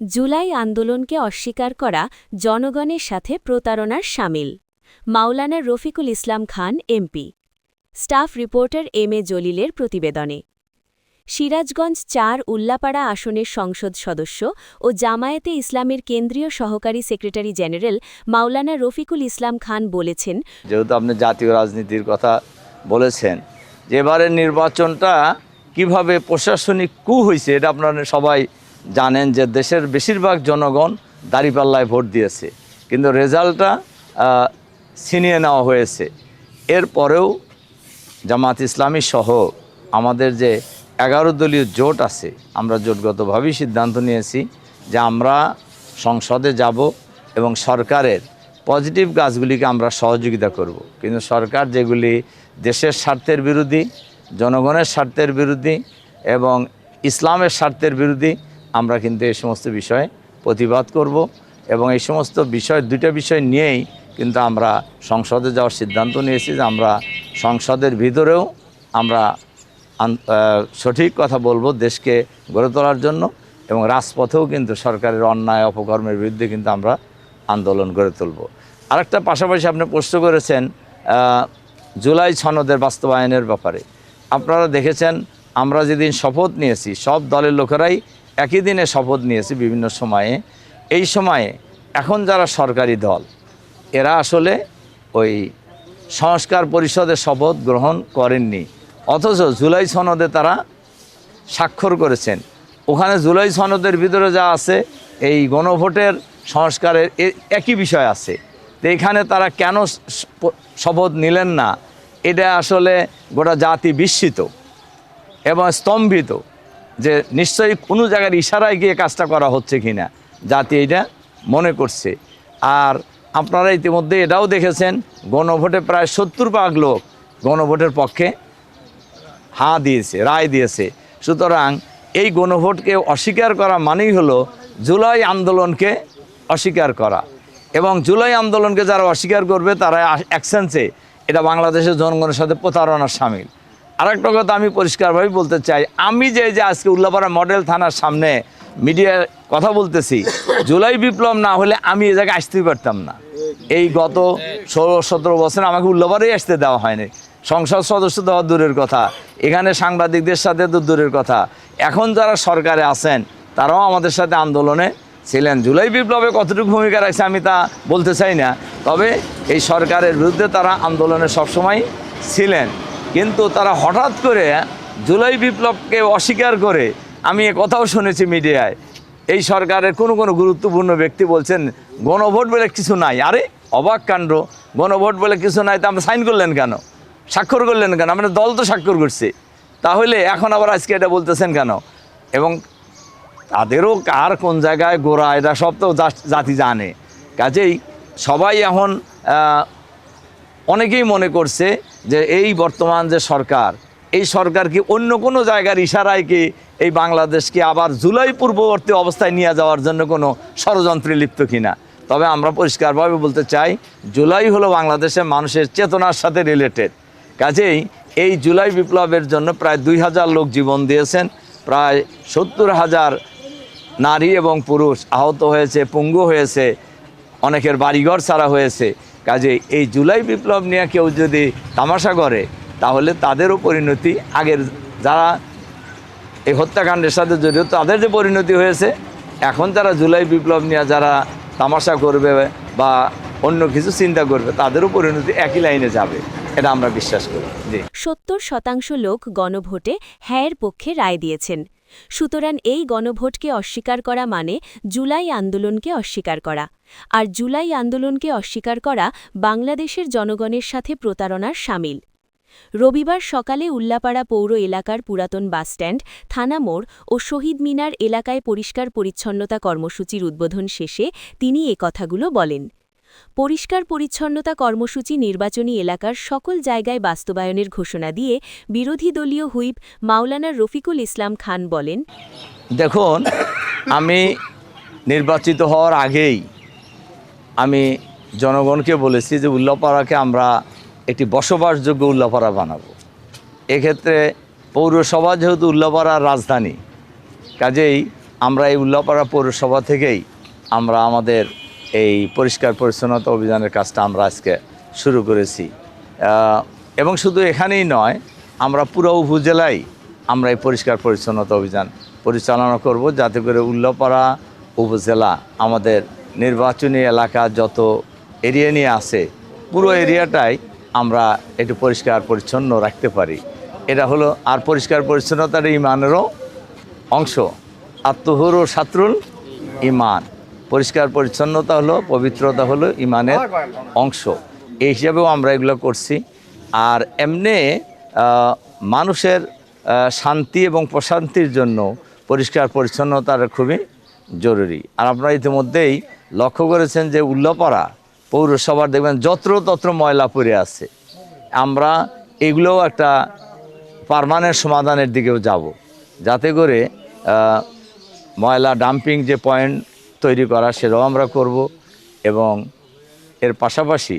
জুলাই আন্দোলনকে অস্বীকার করা জনগণের সাথে প্রতারণার শামিল। মাওলানা Rafiqul Islam Khan MP. Staff reporter M A জলিলের প্রতিবেদনে। সিরাজগঞ্জ ৪ উল্লাপাড়া আসনের সংসদ সদস্য ও জামায়াতে ইসলামের কেন্দ্রীয় সহকারী সেক্রেটারি জেনারেল মাওলানা রফিকুল ইসলাম খান বলেছেন, যেহেতু আপনি জাতীয় রাজনীতির কথা বলেছেন, যে এবারের নির্বাচনটা কিভাবে প্রশাসনিক কু হয়েছে এটা আপনারা সবাই জানেন, যে দেশের বেশিরভাগ জনগণ দাঁড়িপাল্লায় ভোট দিয়েছে, কিন্তু রেজাল্টটা ছিনিয়ে নেওয়া হয়েছে। এরপরেও জামাত ইসলামী সহ আমাদের যে 11 দলীয় জোট আছে, আমরা জোটগতভাবেই সিদ্ধান্ত নিয়েছি যে আমরা সংসদে যাব এবং সরকারের পজিটিভ কাজগুলিকে আমরা সহযোগিতা করব। কিন্তু সরকার যেগুলি দেশের স্বার্থের বিরোধী, জনগণের স্বার্থের বিরোধী এবং ইসলামের স্বার্থের বিরোধী, আমরা কিন্তু এই সমস্ত বিষয়ে প্রতিবাদ করব এবং এই সমস্ত বিষয়, দুইটা বিষয় নিয়েই কিন্তু আমরা সংসদে যাওয়ার সিদ্ধান্ত নিয়েছি, যে আমরা সংসদের ভিতরেও আমরা সঠিক কথা বলবো দেশকে গড়ে তোলার জন্য, এবং রাজপথেও কিন্তু সরকারের অন্যায় অপকর্মের বিরুদ্ধে কিন্তু আমরা আন্দোলন গড়ে তুলব। আরেকটা পাশাপাশি আপনি প্রশ্ন করেছেন জুলাই সনদের বাস্তবায়নের ব্যাপারে। আপনারা দেখেছেন আমরা যেদিন শপথ নিয়েছি, সব দলের লোকেরাই একই দিনে শপথ নিয়েছি বিভিন্ন সময়ে। এই সময়ে এখন যারা সরকারি দল, এরা আসলে ওই সংস্কার পরিষদের শপথ গ্রহণ করেননি, অথচ জুলাই সনদে তারা স্বাক্ষর করেছেন। ওখানে জুলাই সনদের ভিতরে যা আছে এই গণভোটের সংস্কারের একই বিষয় আছে। তো এখানে তারা কেন শপথ নিলেন না, এটা আসলে গোটা জাতি বিস্মিত এবং স্তম্ভিত, যে নিশ্চয়ই কোনো জায়গার ইশারায় গিয়ে কাজটা করা হচ্ছে কিনা জাতি এটা মনে করছে। আর আপনারা ইতিমধ্যে এটাও দেখেছেন, গণভোটে প্রায় 70% লোক গণভোটের পক্ষে হাঁ দিয়েছে, রায় দিয়েছে। সুতরাং এই গণভোটকে অস্বীকার করা মানেই হলো জুলাই আন্দোলনকে অস্বীকার করা, এবং জুলাই আন্দোলনকে যারা অস্বীকার করবে তারা এক সেন্সে এটা বাংলাদেশের জনগণের সাথে প্রতারণার শামিল। আরেকটা কথা আমি পরিষ্কারভাবে বলতে চাই, আমি যে আজকে উল্লাপাড়া মডেল থানার সামনে মিডিয়ায় কথা বলতেছি, জুলাই বিপ্লব না হলে আমি এ জায়গায় আসতেই পারতাম না। এই গত 16-17 বছর আমাকে উল্লাপাড়াই আসতে দেওয়া হয়নি। সংসদ সদস্য দেওয়া দূরের কথা, এখানে সাংবাদিকদের সাথে তো দূরের কথা, এখন যারা সরকারে আছেন তারাও আমাদের সাথে আন্দোলনে ছিলেন। জুলাই বিপ্লবে কতটুকু ভূমিকা রাখছে আমি তা বলতে চাই না, তবে এই সরকারের বিরুদ্ধে তারা আন্দোলনে সবসময় ছিলেন। কিন্তু তারা হঠাৎ করে জুলাই বিপ্লবকে অস্বীকার করে, আমি এ কথাও শুনেছি মিডিয়ায়, এই সরকারের কোনো গুরুত্বপূর্ণ ব্যক্তি বলছেন গণভোট বলে কিছু নাই। আরে অবাক কাণ্ড, গণভোট বলে কিছু নাই তো আমরা সাইন করলেন কেন, স্বাক্ষর করলেন কেন? আমাদের দল তো স্বাক্ষর করছে, তাহলে এখন আবার আজকে এটা বলতেছেন কেন? এবং তাদেরও কার কোন জায়গায় গোড়া এটা সব তো জাতি জানে। কাজেই সবাই এখন অনেকেই মনে করছে যে এই বর্তমান যে সরকার, এই সরকার কি অন্য কোনো জায়গার ইশারায় কি এই বাংলাদেশকে আবার জুলাই পূর্ববর্তী অবস্থায় নিয়ে যাওয়ার জন্য কোনো ষড়যন্ত্রে লিপ্ত কিনা। তবে আমরা পরিষ্কারভাবে বলতে চাই, জুলাই হলো বাংলাদেশের মানুষের চেতনার সাথে রিলেটেড। কাজেই এই জুলাই বিপ্লবের জন্য প্রায় 2000 লোক জীবন দিয়েছেন, প্রায় 70,000 নারী এবং পুরুষ আহত হয়েছে, পঙ্গু হয়েছে, অনেকের বাড়িঘর ছাড়া হয়েছে। কাজে এই জুলাই বিপ্লব নিয়ে কেউ যদি তামাশা করে, তাহলে তাদেরও পরিণতি, আগের যারা এই হত্যাকাণ্ডের সাথে জড়িত তাদের যে পরিণতি হয়েছে, এখন যারা জুলাই বিপ্লব নিয়ে যারা তামাশা করবে বা অন্য কিছু চিন্তা করবে, তাদেরও পরিণতি একই লাইনে যাবে, এটা আমরা বিশ্বাস করি। 70% লোক গণভোটে হ্যাঁর পক্ষে রায় দিয়েছেন। সুতরাং এই গণভোটকে অস্বীকার করা মানে জুলাই আন্দোলনকে অস্বীকার করা, আর জুলাই আন্দোলনকে অস্বীকার করা বাংলাদেশের জনগণের সাথে প্রতারণার শামিল। রবিবার সকালে উল্লাপাড়া পৌর এলাকার পুরাতন বাসস্ট্যান্ড, থানা মোড় ও শহীদ মিনার এলাকায় পরিষ্কার পরিচ্ছন্নতা কর্মসূচির উদ্বোধন শেষে তিনি এ কথাগুলো বলেন। পরিষ্কার পরিচ্ছন্নতা কর্মসূচি নির্বাচনী এলাকার সকল জায়গায় বাস্তবায়নের ঘোষণা দিয়ে বিরোধী দলীয় হুইপ মাওলানা রফিকুল ইসলাম খান বলেন, দেখুন, আমি নির্বাচিত হওয়ার আগেই আমি জনগণকে বলেছি যে উল্লাপাড়াকে আমরা একটি বসবাসযোগ্য উল্লাপাড়া বানাবো। এক্ষেত্রে পৌরসভা যেহেতু উল্লাপাড়ার রাজধানী, কাজেই আমরা এই উল্লাপাড়া পৌরসভা থেকেই আমরা আমাদের এই পরিষ্কার পরিচ্ছন্নতা অভিযানের কাজটা আমরা আজকে শুরু করেছি এবং শুধু এখানেই নয়, আমরা পুরো উপজেলায় আমরা এই পরিষ্কার পরিচ্ছন্নতা অভিযান পরিচালনা করব, যাতে করে উল্লাপাড়া উপজেলা আমাদের নির্বাচনী এলাকা যত এরিয়া নিয়ে আছে পুরো এরিয়াটাই আমরা একটু পরিষ্কার পরিচ্ছন্ন রাখতে পারি। এটা হলো, আর পরিষ্কার পরিচ্ছন্নতার ইমানেরও অংশ। আত্মহুর ও সাতরুল ইমান, পরিষ্কার পরিচ্ছন্নতা হলো, পবিত্রতা হলো ইমানের অংশ। এই হিসাবেও আমরা এগুলো করছি। আর এমনি মানুষের শান্তি এবং প্রশান্তির জন্য পরিষ্কার পরিচ্ছন্নতার খুবই জরুরি। আর আপনারা ইতিমধ্যেই লক্ষ্য করেছেন যে উল্লাপাড়া পৌরসভার দেখবেন যত্রতত্র ময়লা পড়ে আছে। আমরা এগুলোও একটা পার্মানেন্ট সমাধানের দিকেও যাব, যাতে করে ময়লা ডাম্পিং যে পয়েন্ট তৈরি করা সেটাও আমরা করব। এবং এর পাশাপাশি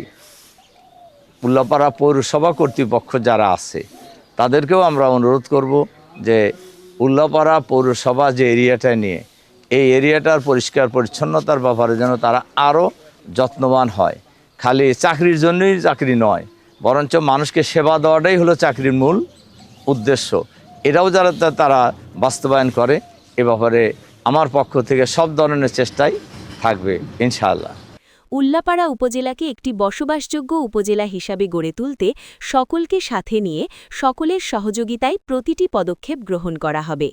উল্লাপাড়া পৌরসভা কর্তৃপক্ষ যারা আছে তাদেরকেও আমরা অনুরোধ করব যে উল্লাপাড়া পৌরসভা যে এরিয়াটা নিয়ে, এই এরিয়াটার পরিষ্কার পরিচ্ছন্নতার ব্যাপারে যেন তারা আরও যত্নবান হয়। খালি চাকরির জন্যই চাকরি নয়, বরঞ্চ মানুষকে সেবা দেওয়াটাই হলো চাকরির মূল উদ্দেশ্য। এটাও যারা তারা বাস্তবায়ন করে, এ ব্যাপারে আমার পক্ষ থেকে সব ধরনের চেষ্টাই থাকবে ইনশাআল্লাহ। উল্লাপাড়া উপজেলাকে একটি বসবাসযোগ্য উপজেলা হিসাবে গড়ে তুলতে সকলকে সাথে নিয়ে সকলের সহযোগিতায় প্রতিটি পদক্ষেপ গ্রহণ করা হবে।